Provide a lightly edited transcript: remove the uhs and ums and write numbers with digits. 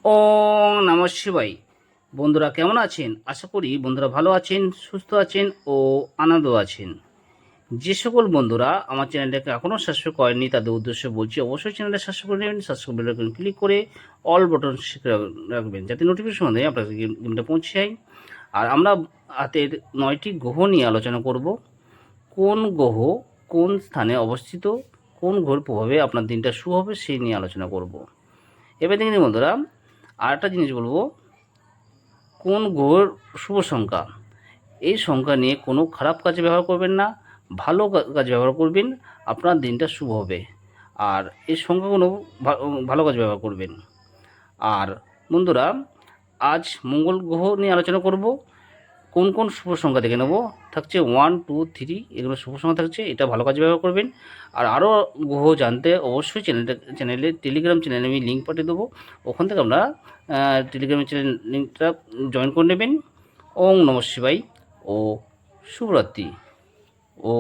ওং নমঃ শিবায়। বন্ধুরা কেমন আছেন? আশা করি বন্ধুরা ভালো আছেন, সুস্থ আছেন ও আনন্দ আছেন। যে সকল বন্ধুরা আমার চ্যানেলটাকে এখনও সাবস্ক্রাইব করেননি তাদের উদ্দেশ্যে বলছি, অবশ্যই চ্যানেলটা সাবস্ক্রাইব করে নেবেন। সাবস্ক্রাইব বেল ক্লিক করে অল বটন রাখবেন, যাতে নোটিফিকেশন দেয় আপনার গেমটা পৌঁছে যায়। আর আমরা হাতের 9টি গ্রহ নিয়ে আলোচনা করব। কোন গ্রহ কোন স্থানে অবস্থিত, কোন গ্রহের প্রভাবে আপনার দিনটা শুরু হবে সেই নিয়ে আলোচনা করব। এবার দেখুন বন্ধুরা, আর একটা জিনিস বলবো, কোন গ্রহের শুভ সংখ্যা, এই সংখ্যা নিয়ে কোনো খারাপ কাজে ব্যবহার করবেন না, ভালো কাজে ব্যবহার করবেন, আপনার দিনটা শুভ হবে। আর এই সংখ্যাগুলো ভালো কাজে ব্যবহার করবেন। আর বন্ধুরা, আজ মঙ্গল গ্রহ নিয়ে আলোচনা করব। কোন কোন শুভ সংখ্যা দেখে নেব, থাকছে 1 2 3, এগুলো শুভ সংখ্যা থাকছে, এটা ভালো কাজে ব্যবহার করবেন। আর আরও গ্রহ জানতে অবশ্যই চ্যানেলে টেলিগ্রাম চ্যানেলে আমি লিঙ্ক পাঠিয়ে দেবো, ওখান থেকে আপনারা টেলিগ্রাম চ্যানেল লিঙ্কটা জয়েন করে নেবেন। ওং নমঃ শিবায় ও শুভরাত্রি ও